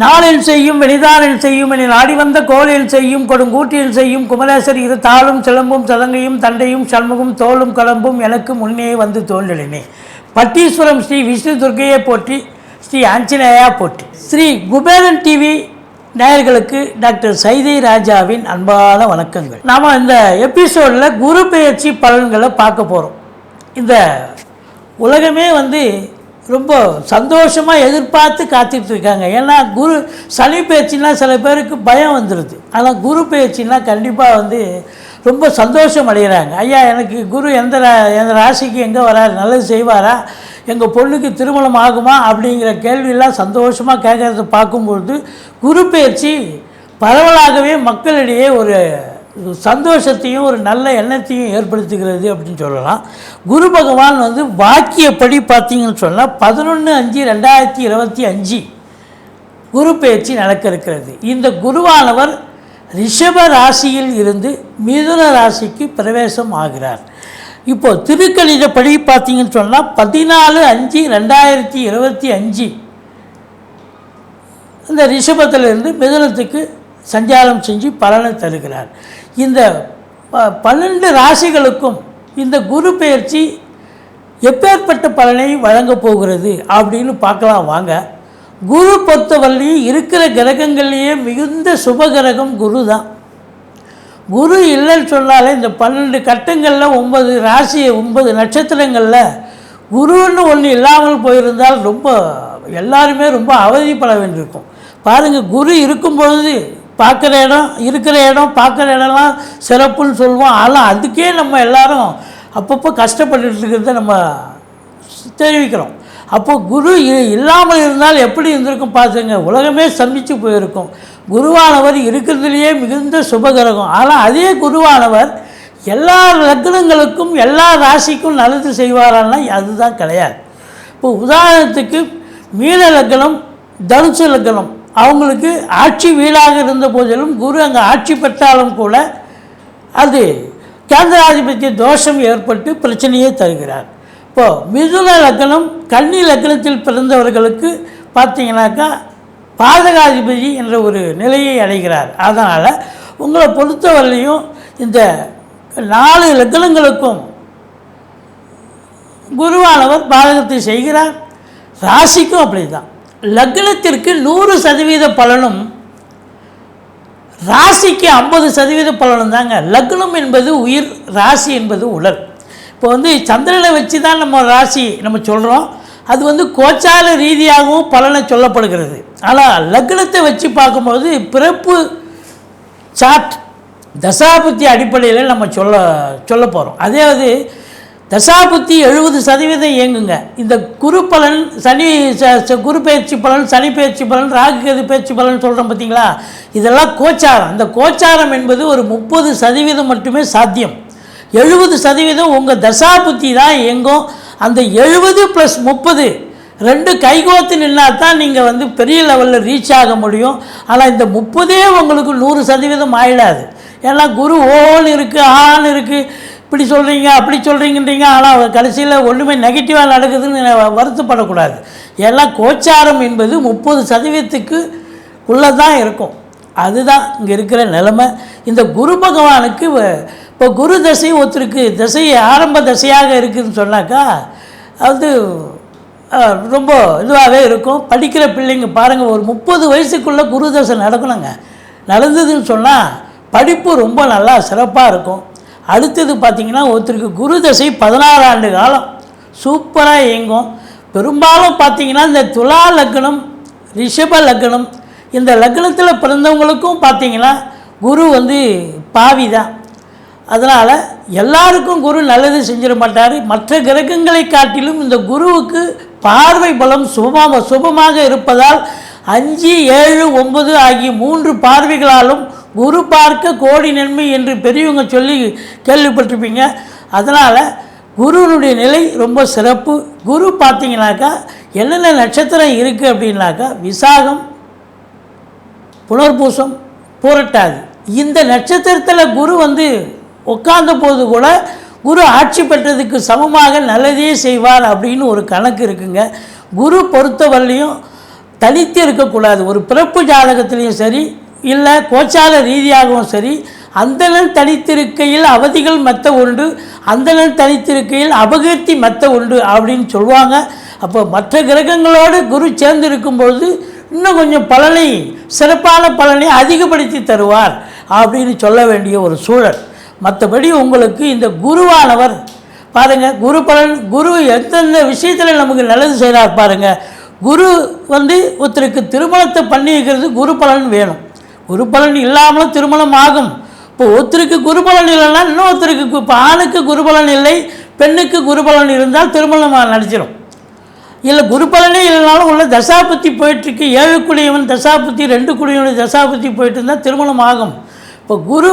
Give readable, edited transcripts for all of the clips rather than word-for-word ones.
நாளில் செய்யும் வெளிதானில் செய்யும் என நாடி வந்த கோளில் செய்யும் கொடுங்கூட்டில் செய்யும் குமரேசர் இரு தாளும் சிலம்பும் சதங்கையும் தண்டையும் சண்முகம் தோளும் கடம்பும் எனக்கு முன்னே வந்து தோன்றினே. பட்டீஸ்வரம் ஸ்ரீ விஷ்ணு துர்க்கையை போற்றி, ஸ்ரீ ஆஞ்சநேயா போற்றி. ஸ்ரீ குபேரன் டிவி நேயர்களுக்கு டாக்டர் சைதை ராஜாவின் அன்பான வணக்கங்கள். நாம் இந்த எபிசோடில் குரு பெயர்ச்சி பலன்களை பார்க்க போகிறோம். இந்த உலகமே ரொம்ப சந்தோஷமாக எதிர்பார்த்து காத்துட்டு இருக்காங்க. ஏன்னா சனி பயிற்சின்னா சில பேருக்கு பயம் வந்துடுது. ஆனால் குரு பயிற்சின்னா கண்டிப்பாக ரொம்ப சந்தோஷம் அடைகிறாங்க. ஐயா, எனக்கு குரு எந்த ராசிக்கு எங்கே வராரு, நல்லது செய்வாரா, எங்கள் பொண்ணுக்கு திருமணம் ஆகுமா அப்படிங்கிற கேள்வியெல்லாம் சந்தோஷமாக கேட்குறத பார்க்கும்பொழுது குரு பயிற்சி பரவலாகவே மக்களிடையே ஒரு சந்தோஷத்தையும் ஒரு நல்ல எண்ணத்தையும் ஏற்படுத்துகிறது அப்படின்னு சொல்லலாம். குரு பகவான் வாக்கியப்படி பார்த்தீங்கன்னு சொன்னால் 11/5/2025 குரு பெயர்ச்சி நடக்க இருக்கிறது. இந்த குருவானவர் ரிஷப ராசியில் இருந்து மிதுன ராசிக்கு பிரவேசம் ஆகிறார். இப்போது திருக்கணிதப்படி பார்த்தீங்கன்னு சொன்னால் 14/5/2025 இந்த ரிஷபத்திலிருந்து மிதுனத்துக்கு சஞ்சாரம் செஞ்சு பலனை தருகிறார். இந்த 12 ராசிகளுக்கும் இந்த குரு பெயர்ச்சி எப்பேற்பட்ட பலனை வழங்கப் போகிறது அப்படின்னு பார்க்கலாம் வாங்க. குரு பொறுத்தவரையும் இருக்கிற கிரகங்கள்லேயே மிகுந்த சுப கிரகம் குரு தான். குரு இல்லைன்னு சொன்னாலே இந்த 12 கட்டங்களில் 9 ராசி 9 நட்சத்திரங்களில் குருன்னு ஒன்று இல்லாமல் போயிருந்தால் எல்லாருமே ரொம்ப அவதிப்பட வேண்டியிருக்கும். பாருங்கள், குரு இருக்கும் பொழுது பார்க்குற இடம் இருக்கிற இடம் பார்க்குற இடம்லாம் சிறப்புன்னு சொல்லுவோம். ஆனால் அதுக்கே நம்ம எல்லோரும் அப்பப்போ கஷ்டப்பட்டுட்டு இருக்கிறத நம்ம தெரிவிக்கிறோம். அப்போது குரு இல்லாமல் இருந்தால் எப்படி இருந்திருக்கும் பார்த்துங்க, உலகமே சந்தித்து போயிருக்கும். குருவானவர் இருக்கிறதுலையே மிகுந்த சுபகிரகம். ஆனால் அதே குருவானவர் எல்லா லக்னங்களுக்கும் எல்லா ராசிக்கும் நல்லது செய்வாரான்னா அதுதான் கிடையாது. இப்போ உதாரணத்துக்கு மீன லக்னம், தனுசு லக்னம், அவங்களுக்கு ஆட்சி வீடாக இருந்த போதிலும் குரு அங்கே ஆட்சி பெற்றாலும் கூட அது கேந்திராதிபத்திய தோஷம் ஏற்பட்டு பிரச்சனையே தருகிறார். இப்போது மிதுன லக்னம், கன்னி லக்னத்தில் பிறந்தவர்களுக்கு பார்த்தீங்கன்னாக்கா பாதகாதிபதி என்ற ஒரு நிலையை அடைகிறார். அதனால் உங்களை பொறுத்தவரையிலையும் இந்த 4 லக்னங்களுக்கும் குருவானவர் பாதகத்தை செய்கிறார். ராசிக்கும் அப்படி தான். லக்னத்திற்கு 100% பலனும் ராசிக்கு 50% பலனும் தாங்க. லக்னம் என்பது உயிர், ராசி என்பது உடல். இப்போ சந்திரனை வச்சு தான் நம்ம ராசி நம்ம சொல்கிறோம். அது கோச்சார ரீதியாகவும் பலனை சொல்லப்படுகிறது. ஆனால் லக்னத்தை வச்சு பார்க்கும்போது பிறப்பு சார்ட் தசாபுத்தி அடிப்படையில் நம்ம சொல்ல போகிறோம். அதே தசாபுத்தி 70% இயங்குங்க. இந்த குரு பலன், குரு பயிற்சி பலன், சனி பயிற்சி பலன், ராகு கேது பயிற்சி பலன் சொல்கிறோம் பார்த்தீங்களா, இதெல்லாம் கோச்சாரம். இந்த கோச்சாரம் என்பது ஒரு 30% மட்டுமே சாத்தியம். 70% உங்கள் தசாபுத்தி தான் இயங்கும். அந்த 70 + 30 2 கைகோத்து நின்னா தான் நீங்கள் பெரிய லெவலில் ரீச் ஆக முடியும். ஆனால் இந்த 30 உங்களுக்கு 100% ஆயிடாது. ஏன்னா குரு ஓன்னு இருக்குது, ஆன்னு இருக்குது, இப்படி சொல்கிறீங்க அப்படி சொல்கிறீங்கன்றீங்க. ஆனால் கடைசியில் ஒன்றுமே நெகட்டிவாக நடக்குதுன்னு வருத்தப்படக்கூடாது. ஏன்னா கோச்சாரம் என்பது 30%க்கு உள்ளே தான் இருக்கும். அதுதான் இங்கே இருக்கிற நிலைமை. இந்த குரு பகவானுக்கு இப்போ குரு தசை ஒருத்தருக்கு தசை ஆரம்ப தசையாக இருக்குதுன்னு சொன்னாக்கா அது ரொம்ப இதுவாகவே இருக்கும். படிக்கிற பிள்ளைங்க பாருங்கள், ஒரு 30 வயசுக்குள்ளே குரு தசை நடக்கணுங்க. நடந்ததுன்னு சொன்னால் படிப்பு ரொம்ப நல்லா சிறப்பாக இருக்கும். அடுத்தது பார்த்திங்கன்னா ஒருத்தருக்கு குரு தசை 16 ஆண்டு காலம் சூப்பராக இயங்கும். பெரும்பாலும் பார்த்திங்கன்னா இந்த துலா லக்னம், ரிஷப லக்னம், இந்த லக்னத்தில் பிறந்தவங்களுக்கும் பார்த்திங்கன்னா குரு பாவி தான். அதனால் எல்லாருக்கும் குரு நல்லது செஞ்சிட மாட்டார். மற்ற கிரகங்களை காட்டிலும் இந்த குருவுக்கு பார்வை பலம் சுபமாக இருப்பதால் 5, 7, 9 ஆகிய 3 பார்வைகளாலும் குரு பார்க்க கோடி நன்மை என்று பெரியவங்க சொல்லி கேள்விப்பட்டிருப்பீங்க. அதனால் குருனுடைய நிலை ரொம்ப சிறப்பு. குரு பார்த்தீங்கன்னாக்கா என்னென்ன நட்சத்திரம் இருக்குது அப்படின்னாக்கா விசாகம், புனர்பூசம், பூரட்டாதி. இந்த நட்சத்திரத்தில் குரு உட்கார்ந்த போது கூட குரு ஆட்சி பெற்றதுக்கு சமமாக நல்லதே செய்வார் அப்படின்னு ஒரு கணக்கு இருக்குங்க. குரு பொறுத்தவரையிலையும் தனித்து இருக்கக்கூடாது. ஒரு பிறப்பு ஜாதகத்திலையும் சரி, இல்லை கோச்சார ரீதியாகவும் சரி, அந்தணன் தனித்திருக்கையில் அவதிகள் மெத்த உண்டு, அந்தணன் தனித்திருக்கையில் அபகீர்த்தி மெத்த உண்டு அப்படின்னு சொல்லுவாங்க. அப்போ மற்ற கிரகங்களோடு குரு சேர்ந்து இருக்கும்பொழுது இன்னும் கொஞ்சம் பலனை, சிறப்பான பலனை அதிகப்படுத்தி தருவார் அப்படின்னு சொல்ல வேண்டிய ஒரு சூழல். மற்றபடி உங்களுக்கு இந்த குருவானவர் பாருங்கள், குரு பலன், குரு எந்தெந்த விஷயத்தில் நமக்கு நல்லது செய்கிறார் பாருங்கள். குரு ஒருத்தருக்கு திருமணத்தை பண்ணி வைக்கிறது குரு பலன் வேணும். குரு பலன் இல்லாமலும் திருமணம் ஆகும். இப்போ ஒருத்தருக்கு குரு பலன் இல்லைன்னா இன்னொருத்தருக்கு, இப்போ ஆணுக்கு குரு பலன் இல்லை, பெண்ணுக்கு குரு பலன் இருந்தால் திருமணம் நடிச்சிடும். இல்லை குரு பலனே இல்லைனாலும் உள்ள தசாபுத்தி போயிட்டுருக்கு, 7 குடியவன் தசாபுத்தி 2 குடியவன் தசாபுத்தி போயிட்டு இருந்தால் திருமணம் ஆகும். இப்போ குரு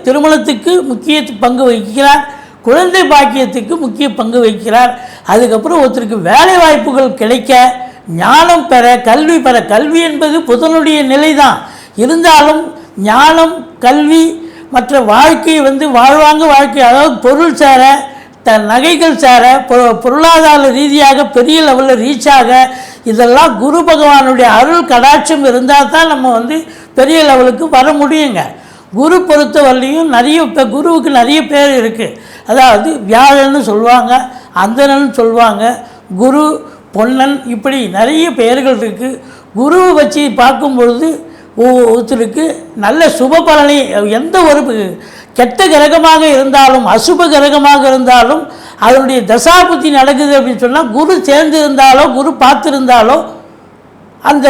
திருமணத்துக்கு முக்கிய பங்கு வகிக்கிறார், குழந்தை பாக்கியத்துக்கு முக்கிய பங்கு வகிக்கிறார். அதுக்கப்புறம் ஒருத்தருக்கு வேலை வாய்ப்புகள் கிடைக்க, ஞானம் பெற, கல்வி பெற. கல்வி என்பது புதனுடைய நிலை தான் இருந்தாலும் ஞானம், கல்வி, மற்ற வாழ்க்கை வாழ்வாங்க வாழ்க்கை, அதாவது பொருள் சேர, நகைகள் சேர, பொருளாதார ரீதியாக பெரிய லெவலில் ரீச் ஆக, இதெல்லாம் குரு பகவானுடைய அருள் கடாட்சம் இருந்தால் தான் நம்ம பெரிய லெவலுக்கு வர முடியுங்க. குரு பொறுத்தவரையிலையும் இப்போ குருவுக்கு நிறைய பேர் இருக்குது. அதாவது வியாழன்னு சொல்லுவாங்க, அந்தணன்னு சொல்லுவாங்க, குரு, பொன்னன், இப்படி நிறைய பெயர்கள் இருக்குது. குருவை வச்சு பார்க்கும்பொழுது ஒருத்தருக்கு நல்ல சுப பலனை, எந்த ஒரு கெட்ட கிரகமாக இருந்தாலும், அசுப கிரகமாக இருந்தாலும், அதனுடைய தசாபுத்தி நடக்குது அப்படின்னு சொன்னால், குரு சேர்ந்து இருந்தாலோ, குரு பார்த்துருந்தாலோ அந்த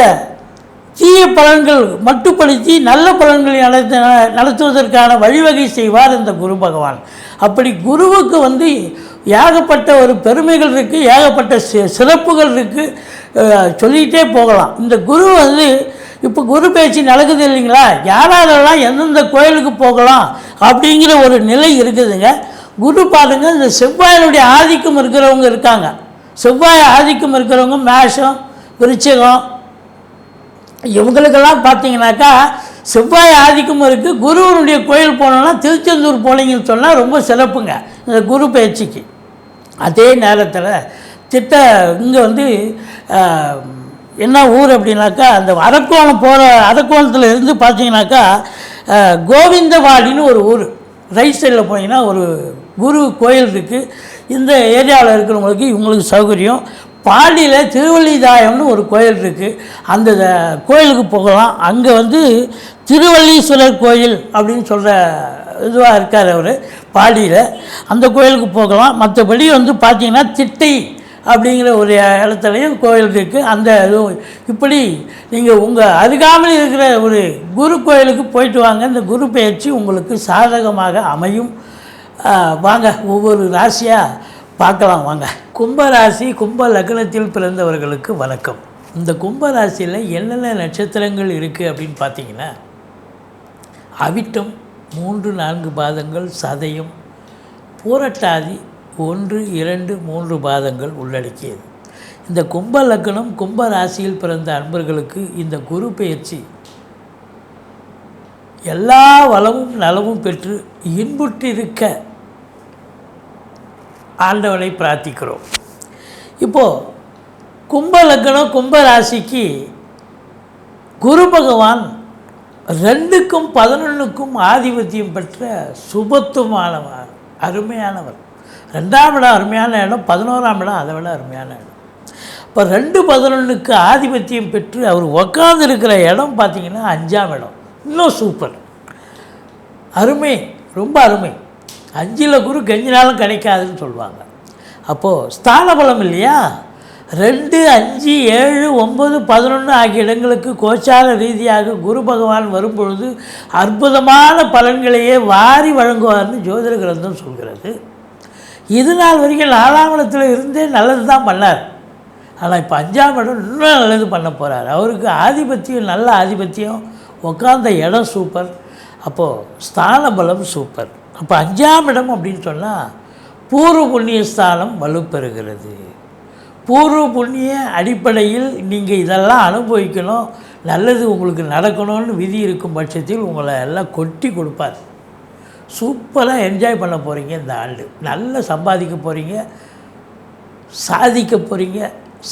தீய பலன்கள் மட்டுப்படுத்தி நல்ல பலன்களை நடத்துவதற்கான வழிவகை செய்வார் இந்த குரு பகவான். அப்படி குருவுக்கு ஏகப்பட்ட ஒரு பெருமைகள் இருக்குது, ஏகப்பட்ட சிறப்புகள் இருக்குது, சொல்லிகிட்டே போகலாம். இந்த குரு இப்போ குரு பேச்சு நடக்குது இல்லைங்களா, யாரெல்லாம் எந்தெந்த கோயிலுக்கு போகலாம் அப்படிங்கிற ஒரு நிலை இருக்குதுங்க. குரு பாருங்கள், இந்த செவ்வாயினுடைய ஆதிக்கம் இருக்கிறவங்க இருக்காங்க. செவ்வாய் ஆதிக்கம் இருக்கிறவங்க மேஷம், விருச்சிகம், இவங்களுக்கெல்லாம் பார்த்தீங்கன்னாக்கா செவ்வாய் ஆதிக்கம் இருக்குது. குருவனுடைய கோயில் போனோன்னா திருச்செந்தூர் போனீங்கன்னு சொன்னால் ரொம்ப சிறப்புங்க இந்த குரு பயிற்சிக்கு. அதே நேரத்தில் இங்கே என்ன ஊர் அப்படின்னாக்கா, அந்த அரக்கோணம் போகிற அரக்கோணத்தில் இருந்து பார்த்தீங்கன்னாக்கா கோவிந்தவாடின்னு ஒரு ஊர், ரைட் சைடில் போனீங்கன்னா ஒரு குரு கோயில் இருக்குது. இந்த ஏரியாவில் இருக்கிறவங்களுக்கு இவங்களுக்கு சௌகரியம். பாடியில் திருவள்ளிதாயம்னு ஒரு கோயில் இருக்குது, அந்த கோயிலுக்கு போகலாம். அங்கே திருவள்ளீஸ்வரர் கோயில் அப்படின்னு சொல்கிற இதுவாக இருக்கார் அவர் பாடியில், அந்த கோயிலுக்கு போகலாம். மற்றபடி பார்த்திங்கன்னா திட்டை அப்படிங்கிற ஒரு இடத்துலையும் கோயில் இருக்குது. அந்த இப்படி நீங்கள் உங்கள் அருகாமையில் இருக்கிற ஒரு குரு கோயிலுக்கு போயிட்டு வாங்க. இந்த குரு பயிற்சி உங்களுக்கு சாதகமாக அமையும். வாங்க ஒவ்வொரு ராசியாக பார்க்கலாம் வாங்க. கும்பராசி, கும்ப லக்னத்தில் பிறந்தவர்களுக்கு வணக்கம். இந்த கும்பராசியில் என்னென்ன நட்சத்திரங்கள் இருக்குது அப்படின்னு பார்த்தீங்கன்னா, அவிட்டம் 3, 4 பாதங்கள், சதயம், பூரட்டாதி 1, 2, 3 பாதங்கள் உள்ளடக்கியது. இந்த கும்ப லக்னம், கும்ப ராசியில் பிறந்த அன்பர்களுக்கு இந்த குரு பயிற்சி எல்லா வளமும் நலமும் பெற்று இன்புற்றிருக்க ஆண்டவனை பிரார்த்திக்கிறோம். இப்போது கும்ப லக்னம், கும்ப ராசிக்கு குரு பகவான் 2க்கும் 11க்கும் ஆதிபத்தியம் பெற்ற சுபத்துவமானவர், அருமையானவர். 2ஆம் இடம் அருமையான இடம், 11ஆம் இடம் அதை விட அருமையான இடம். இப்போ 2, 11க்கு ஆதிபத்தியம் பெற்று அவர் உக்காந்துருக்கிற இடம் பார்த்திங்கன்னா 5ஆம் இடம். இன்னும் சூப்பர், அருமை, ரொம்ப அருமை. 5ல் குரு கெஞ்சினாலும் கிடைக்காதுன்னு சொல்லுவாங்க. அப்போது ஸ்தான பலம் இல்லையா, 2, 5, 7, 9, 11 ஆகிய இடங்களுக்கு கோச்சார ரீதியாக குரு பகவான் வரும்பொழுது அற்புதமான பலன்களையே வாரி வழங்குவார்னு ஜோதிட கிரந்தம் சொல்கிறது. இது நாள் வரைக்கும் 4ஆம் இடத்துல இருந்தே நல்லது தான் பண்ணார். ஆனால் இப்போ 5ஆம் இடம் இன்னும் நல்லது பண்ண போகிறார். அவருக்கு ஆதிபத்தியம், நல்ல ஆதிபத்தியம், உட்கார்ந்த இடம் சூப்பர். அப்போது ஸ்தான பலம் சூப்பர். அப்போ 5ஆம் இடம் அப்படின்னு சொன்னால் பூர்வ புண்ணிய ஸ்தானம் வலுப்பெறுகிறது. பூர்வ புண்ணிய அடிப்படையில் நீங்கள் இதெல்லாம் அனுபவிக்கணும், நல்லது உங்களுக்கு நடக்கணும்னு விதி இருக்கும் பட்சத்தில் உங்களை எல்லாம் கொட்டி கொடுப்பார். சூப்பராக என்ஜாய் பண்ண போகிறீங்க. இந்த ஆண்டு நல்லா சம்பாதிக்க போகிறீங்க, சாதிக்க போகிறீங்க,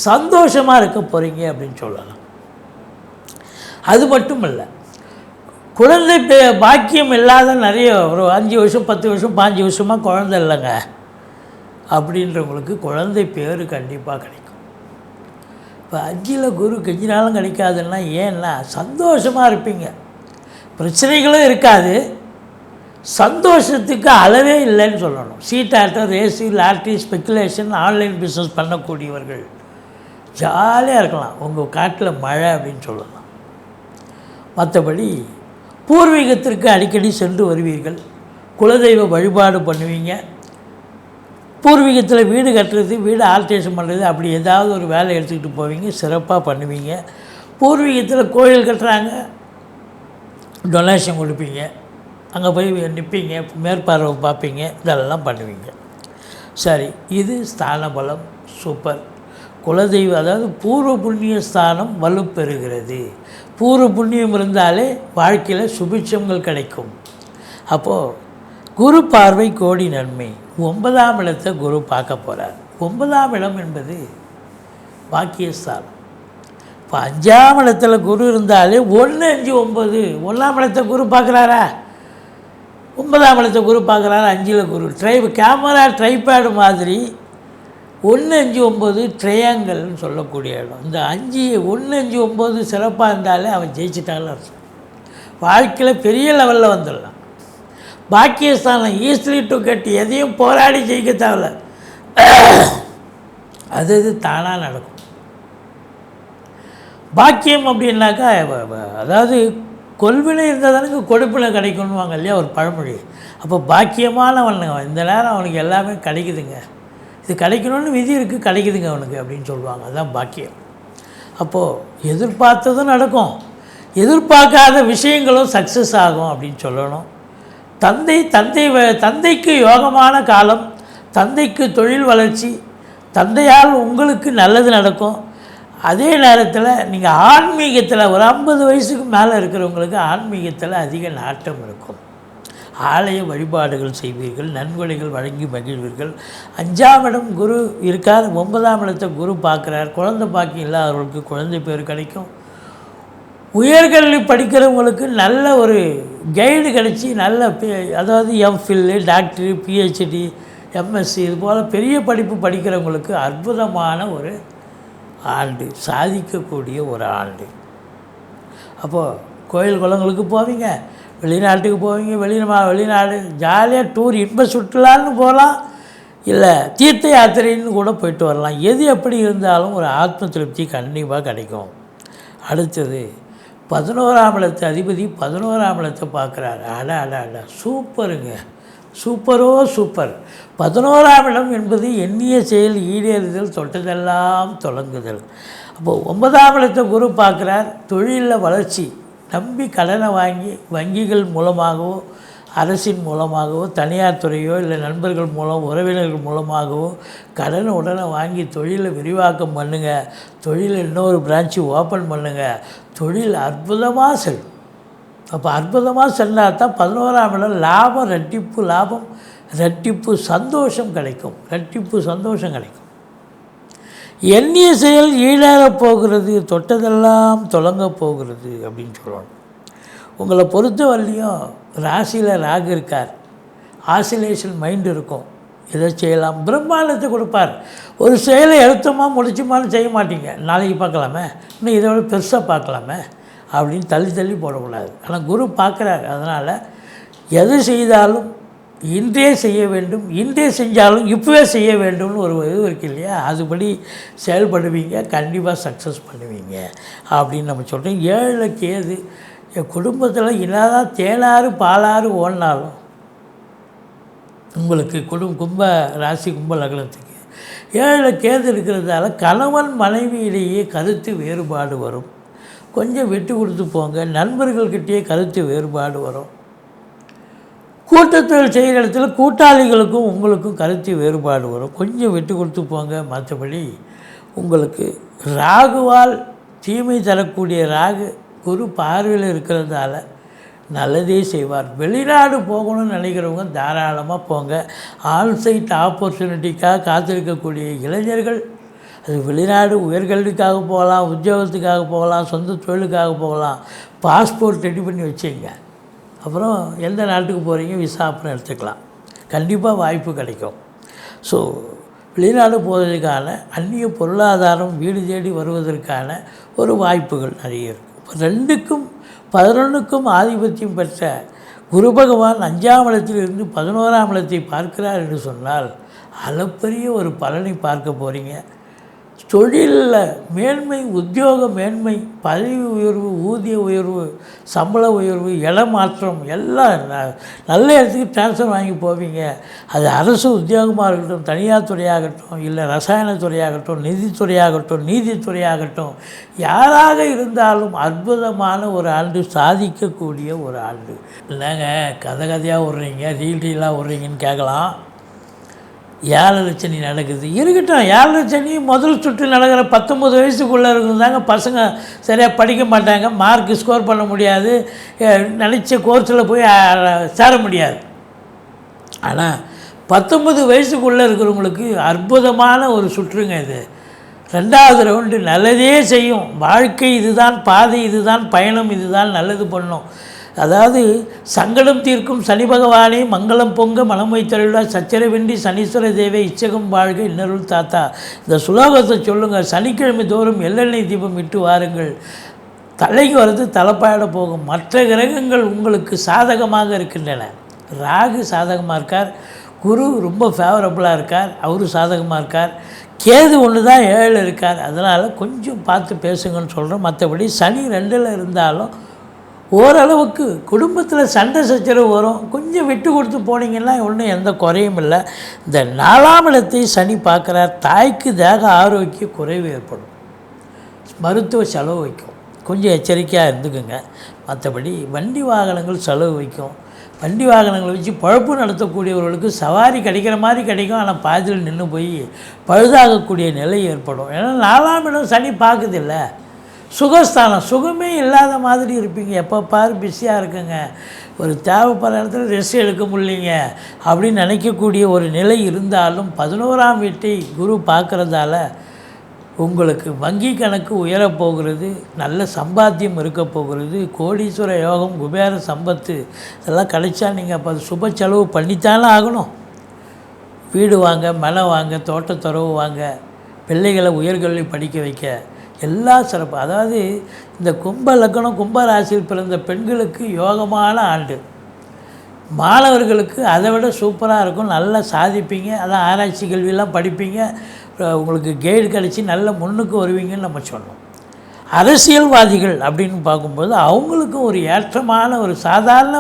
சந்தோஷமாக இருக்க போகிறீங்க அப்படின்னு சொல்லலாம். அது மட்டும் இல்லை, குழந்தை பாக்கியம் இல்லாத நிறைய ஒரு 5 வருஷம் 10 வருஷம் 5 வருஷமாக குழந்தை இல்லைங்க அப்படின்றவங்களுக்கு குழந்தை பேர் கண்டிப்பாக கிடைக்கும். இப்போ 5ல் குரு கொஞ்ச நாளும் கிடைக்காதுன்னா ஏன்னா சந்தோஷமாக இருப்பீங்க, பிரச்சனைகளும் இருக்காது, சந்தோஷத்துக்கு அளவே இல்லைன்னு சொல்லணும். சீட்டாட்டம், race, lottery, speculation, online business பண்ணக்கூடியவர்கள் ஜாலியாக இருக்கலாம். உங்கள் காட்டில் மழை அப்படின்னு சொல்லலாம். மற்றபடி பூர்வீகத்திற்கு அடிக்கடி சென்று வருவீர்கள், குலதெய்வ வழிபாடு பண்ணுவீங்க, பூர்வீகத்தில் வீடு கட்டுறது, வீடு ஆல்ட்ரேஷன் பண்ணுறது, அப்படி ஏதாவது ஒரு வேலை எடுத்துக்கிட்டு போவீங்க, சிறப்பாக பண்ணுவீங்க. பூர்வீகத்தில் கோயில் கட்டுறாங்க, டொனேஷன் கொடுப்பீங்க, அங்கே போய் நிற்பீங்க, மேற்பார்வை பார்ப்பீங்க, இதெல்லாம் பண்ணுவீங்க. சரி, இது ஸ்தான பலம் சூப்பர். குலதெய்வ அதாவது பூர்வ புண்ணிய ஸ்தானம் வலுப்பெறுகிறது. பூர்வ புண்ணியம் இருந்தாலே வாழ்க்கையில் சுபிட்சங்கள் கிடைக்கும். அப்போது குரு பார்வை கோடி நன்மை. 9ஆம் இடத்தை குரு பார்க்க போகிறார். 9ஆம் இடம் என்பது பாக்கியஸ்தானம். இப்போ 5ஆம் இடத்துல குரு இருந்தாலே 1, 5, 9 1ஆம் இடத்தை குரு பார்க்குறாரா, 9ஆம் இடத்தை குரு பார்க்குறாரு, 5ல் குரு கேமரா ட்ரைபேடு மாதிரி 1, 5, 9 ட்ரையாங்கல்னு சொல்லக்கூடிய இடம். இந்த 5 1, 5, 9 சிறப்பாக இருந்தாலே அவன் ஜெயிச்சிட்டாலும் அர்த்தம். வாழ்க்கையில் பெரிய லெவலில் வந்துடலாம். பாக்கியஸ்தானம் ஈஸ்ட்லி டு கெட், எதையும் போராடி ஜெயிக்க தேவையில்ல, அது தானாக நடக்கும். பாக்கியம் அப்படின்னாக்கா அதாவது கொள்வினை இருந்தால் தானுங்க கொடுப்பினை கிடைக்கணுவாங்க இல்லையா ஒரு பழமொழி. அப்போ பாக்கியமானவன் இந்த நேரம் அவனுக்கு எல்லாமே கிடைக்குதுங்க, இது கிடைக்கணும்னு விதி இருக்குது, கிடைக்குதுங்க அவனுக்கு அப்படின்னு சொல்லுவாங்க. அதுதான் பாக்கியம். அப்போது எதிர்பார்த்ததும் நடக்கும், எதிர்பார்க்காத விஷயங்களும் சக்ஸஸ் ஆகும் அப்படின்னு சொல்லணும். தந்தைக்கு யோகமான காலம், தந்தைக்கு தொழில் வளர்ச்சி, தந்தையால் உங்களுக்கு நல்லது நடக்கும். அதே நேரத்தில் நீங்கள் ஆன்மீகத்தில் ஒரு 50 வயசுக்கு மேலே இருக்கிறவங்களுக்கு ஆன்மீகத்தில் அதிக நாட்டம் இருக்கும். ஆலய வழிபாடுகள் செய்வீர்கள், நன்கொடைகள் வழங்கி மகிழ்வீர்கள். 5ஆம் இடம் குரு இருக்கார், 9ஆம் இடத்தை குரு பார்க்குறார். குழந்தை பாக்கியம் இல்லாதவர்களுக்கு குழந்தை பேர் கிடைக்கும். உயர்கல்வி படிக்கிறவங்களுக்கு நல்ல ஒரு கைடு கிடச்சி நல்ல அதாவது எம்ஃபில், டாக்டரு, பிஹெச்டி, எம்எஸ்சி இது போல் பெரிய படிப்பு படிக்கிறவங்களுக்கு அற்புதமான ஒரு ஆண்டு, சாதிக்கக்கூடிய ஒரு ஆண்டு. அப்போது கோயில் குளங்களுக்கு போவீங்க, வெளிநாட்டுக்கு போவீங்க, வெளிநாடு ஜாலியாக டூர் இன்ப சுற்றுலான்னு போகலாம், இல்லை தீர்த்த யாத்திரைன்னு கூட போயிட்டு வரலாம். எது எப்படி இருந்தாலும் ஒரு ஆத்ம திருப்தி கண்டிப்பாக கிடைக்கும். அடுத்தது 11ஆம் இடத்து அதிபதி 11ஆம் இடத்தை பார்க்குறாரு. அட சூப்பருங்க, சூப்பரோ சூப்பர். 11ஆம் இடம் என்பது எண்ணிய செயல் ஈடேறுதல், தொட்டதெல்லாம் தொடங்குதல். அப்போது 9ஆம் இடத்தை குரு பார்க்குறார். தொழிலில் வளர்ச்சி, நம்பி கடனை வாங்கி வங்கிகள் மூலமாகவோ அரசின் மூலமாகவோ தனியார் துறையோ இல்லை நண்பர்கள் மூலம் உறவினர்கள் மூலமாகவோ கடனை உடனே வாங்கி தொழிலை விரிவாக்கம் பண்ணுங்கள், தொழில் இன்னொரு பிரான்ச்சு ஓப்பன் பண்ணுங்கள், தொழில் அற்புதமாக செல்லும். அப்போ அற்புதமாக சென்றால் தான் 11ஆம் இடம் லாபம் ரெட்டிப்பு சந்தோஷம் கிடைக்கும், சந்தோஷம் கிடைக்கும். எண்ணிய செயல் ஈடேறப் போகிறது, தொட்டதெல்லாம் தொடங்க போகிறது அப்படின்னு சொல்லணும். உங்களை பொறுத்த வரலையும் ராசியில் ராகு இருக்கார், ஆசிலேஷன் மைண்டு இருக்கும், எதை செய்யலாம் பிரம்மாண்டத்தை கொடுப்பார். ஒரு செயலை எடுத்தோமா முடிச்சுமான்னு செய்ய மாட்டீங்க, நாளைக்கு பார்க்கலாமே, இன்னும் இதை விட பெருசாக பார்க்கலாமே அப்படின்னு தள்ளி போடக்கூடாது. ஆனால் குரு பார்க்குறாரு. அதனால் எது செய்தாலும் இன்றே செய்ய வேண்டும், இன்றே செஞ்சாலும் இப்போவே செய்ய வேண்டும்னு ஒரு இது இருக்கு இல்லையா, அதுபடி செயல்படுவீங்க, கண்டிப்பாக சக்ஸஸ் பண்ணுவீங்க அப்படின்னு நம்ம சொல்கிறோம். 7 கேது என் குடும்பத்தில் என்னதான் தேனாறு பாலாறு ஓடினாலும் உங்களுக்கு கும்ப ராசி கும்ப லக்னத்துக்கு 7 கேது இருக்கிறதால கணவன் மனைவியிலேயே கருத்து வேறுபாடு வரும். கொஞ்சம் விட்டு கொடுத்து போங்க. நண்பர்கள்கிட்டயே கருத்து வேறுபாடு வரும். கூட்டத்தொழில் செய்கிற இடத்துல கூட்டாளிகளுக்கும் உங்களுக்கும் கருத்து வேறுபாடு வரும். கொஞ்சம் விட்டு கொடுத்து போங்க. மற்றபடி உங்களுக்கு ராகுவால் தீமை தரக்கூடிய ராகு குரு பார்வையில் இருக்கிறதால நல்லதே செய்வார். வெளிநாடு போகணும்னு நினைக்கிறவங்க தாராளமாக போங்க. ஆன்சைட் ஆப்பர்ச்சுனிட்டிக்காக காத்திருக்கக்கூடிய இளைஞர்கள் அது வெளிநாடு உயர்கல்விக்காக போகலாம், உத்தியோகத்துக்காக போகலாம், சொந்த தொழிலுக்காக போகலாம். பாஸ்போர்ட் ரெடி பண்ணி வச்சுங்க. அப்புறம் எந்த நாட்டுக்கு போகிறீங்க விசா அப்புறம் எடுத்துக்கலாம். கண்டிப்பாக வாய்ப்பு கிடைக்கும். ஸோ வெளிநாடு போவதற்கான அந்நிய பொருளாதாரம் வீடு தேடி வருவதற்கான ஒரு வாய்ப்புகள் நிறைய இருக்குது. இப்போ 2க்கும் 11க்கும் ஆதிபத்தியம் பெற்ற குரு பகவான் 5ஆம் இடத்திலிருந்து 11ஆம் இடத்தை பார்க்கிறார் என்று சொன்னால் அளப்பரிய ஒரு பலனை பார்க்க போகிறீங்க. தொழிலில் மேன்மை, உத்தியோக மேன்மை, பதவி உயர்வு, ஊதிய உயர்வு, சம்பள உயர்வு, இடமாற்றம் எல்லாம் நல்ல இடத்துக்கு ட்ரான்ஸ்ஃபர் வாங்கி போவீங்க. அது அரசு உத்தியோகமாக இருக்கட்டும், தனியார் துறையாகட்டும், இல்லை ரசாயன துறையாகட்டும், நிதித்துறையாகட்டும், நீதித்துறையாகட்டும், யாராக இருந்தாலும் அற்புதமான ஒரு ஆண்டு, சாதிக்கக்கூடிய ஒரு ஆண்டு. இல்லைங்க கதையாக விட்றீங்க, ரீலாக விட்றீங்கன்னு கேட்கலாம். 7 சனி நடக்குது இருக்கட்டும். 7 சனி முதல் சுற்று நடக்கிற 19 வயசுக்குள்ளே இருக்குதாங்க பசங்க சரியாக படிக்க மாட்டாங்க, மார்க் ஸ்கோர் பண்ண முடியாது, நினச்ச கோர்ஸில் போய் சேர முடியாது. ஆனால் 19 வயசுக்குள்ளே இருக்கிறவங்களுக்கு அற்புதமான ஒரு சுற்றுங்க இது. 2வது ரவுண்டு நல்லதே செய்யும். வாழ்க்கை இதுதான், பாதை இதுதான், பயணம் இதுதான், நல்லது பண்ணும். அதாவது சங்கடம் தீர்க்கும் சனி பகவானே மங்களம் பொங்க மனம் வைத்தருளா சச்சரவின்றி சனீஸ்வர தேவை இச்சகம் வாழ்க இன்னருள் தாத்தா. இந்த சுலோகத்தை சொல்லுங்கள். சனிக்கிழமை தோறும் எள்ளெண்ணெய் தீபம் இட்டு வாருங்கள். தலைக்கு வர்றது தலைப்பாயிட போகும். மற்ற கிரகங்கள் உங்களுக்கு சாதகமாக இருக்கின்றன. ராகு சாதகமாக இருக்கார், குரு ரொம்ப ஃபேவரபுளாக இருக்கார், அவரு சாதகமாக இருக்கார். கேது ஒன்று தான் 7 இருக்கார். அதனால் கொஞ்சம் பார்த்து பேசுங்கன்னு சொல்கிறோம். மற்றபடி சனி 2ல் இருந்தாலும் ஓரளவுக்கு குடும்பத்தில் சண்டை சச்சரவு வரும். கொஞ்சம் விட்டு கொடுத்து போனீங்கன்னா ஒன்றும் எந்த குறையும் இல்லை. இந்த 4ஆம் இடத்தை சனி பார்க்குறார். தாய்க்கு தேக ஆரோக்கிய குறைவு ஏற்படும், மருத்துவ செலவு வைக்கும். கொஞ்சம் எச்சரிக்கையாக இருந்துக்குங்க. மற்றபடி வண்டி வாகனங்கள் செலவு வைக்கும். வண்டி வாகனங்களை வச்சு பழப்பு நடத்தக்கூடியவர்களுக்கு சவாரி கிடைக்கிற மாதிரி கிடைக்கும். ஆனால் பாதியில் நின்று போய் பழுதாகக்கூடிய நிலை ஏற்படும். ஏன்னா 4ஆம் இடம் சனி பார்க்குதில்ல. சுகஸ்தானம், சுகமே இல்லாத மாதிரி இருப்பீங்க. எப்போ பாரு பிஸியாக இருக்குங்க, ஒரு தேவைப்படுற இடத்துல ரெஸ்ட் எடுக்க முடியலைங்க அப்படின்னு நினைக்கக்கூடிய ஒரு நிலை இருந்தாலும் 11ஆம் வீட்டை குரு பார்க்குறதால உங்களுக்கு வங்கி கணக்கு உயரப்போகிறது, நல்ல சம்பாத்தியம் இருக்க போகிறது, கோடீஸ்வர யோகம், குபேர சம்பத்து இதெல்லாம் கிடைச்சா நீங்கள் அப்போ அது சுப செலவு பண்ணித்தானே ஆகணும். வீடு வாங்க, மனை வாங்க, தோட்டத்துறவு வாங்க, பிள்ளைகளை உயர்கல்வி படிக்க வைக்க எல்லா சிறப்பு. அதாவது இந்த கும்ப லக்னம், கும்ப ராசியில் பிறந்த பெண்களுக்கு யோகமான ஆண்டு. மாணவர்களுக்கு அதை விட சூப்பராக இருக்கும். நல்லா சாதிப்பீங்க. அதான் ஆராய்ச்சி கல்வியெல்லாம் படிப்பீங்க. உங்களுக்கு கைடு கிடச்சி நல்ல முன்னுக்கு வருவீங்கன்னு நம்ம சொன்னோம். அரசியல்வாதிகள் அப்படின்னு பார்க்கும்போது அவங்களுக்கும் ஒரு ஏற்றமான ஒரு சாதாரண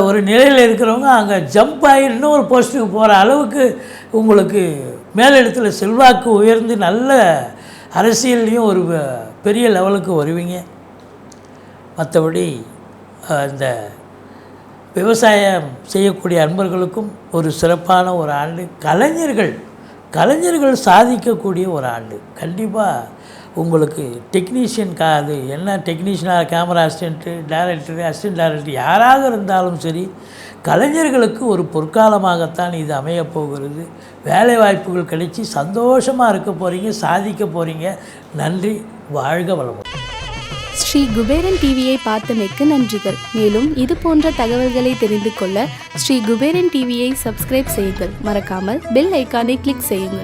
ஒரு நிலையில் இருக்கிறவங்க அங்கே ஜம்ப் ஆகி இன்னொரு போஸ்ட்டுக்கு போகிற அளவுக்கு உங்களுக்கு மேலிடத்தில் செல்வாக்கு உயர்ந்து நல்ல அரசியல்லையும் ஒரு பெரிய லெவலுக்கு வருவீங்க. மற்றபடி இந்த விவசாயம் செய்யக்கூடிய அன்பர்களுக்கும் ஒரு சிறப்பான ஒரு ஆண்டு. கலைஞர்கள் சாதிக்கக்கூடிய ஒரு ஆண்டு. கண்டிப்பாக உங்களுக்கு டெக்னீஷியன் அது என்ன டெக்னீஷியனாக, camera assistant, director, assistant director யாராக இருந்தாலும் சரி, கலைஞர்களுக்கு ஒரு பொற்காலமாகத்தான் இது அமையப் போகிறது. வேலை வாய்ப்புகள் கிடைச்சி சந்தோஷமாக இருக்க போகிறீங்க, சாதிக்க போகிறீங்க. நன்றி, வாழ்க வளமுடன். ஸ்ரீ குபேரன் டிவியை பார்த்தமைக்கு நன்றிகள். மேலும் இது போன்ற தகவல்களை தெரிந்து கொள்ள ஸ்ரீ குபேரன் டிவியை சப்ஸ்கிரைப் செய்யுங்கள். மறக்காமல் பெல் ஐக்கானை கிளிக் செய்யுங்கள்.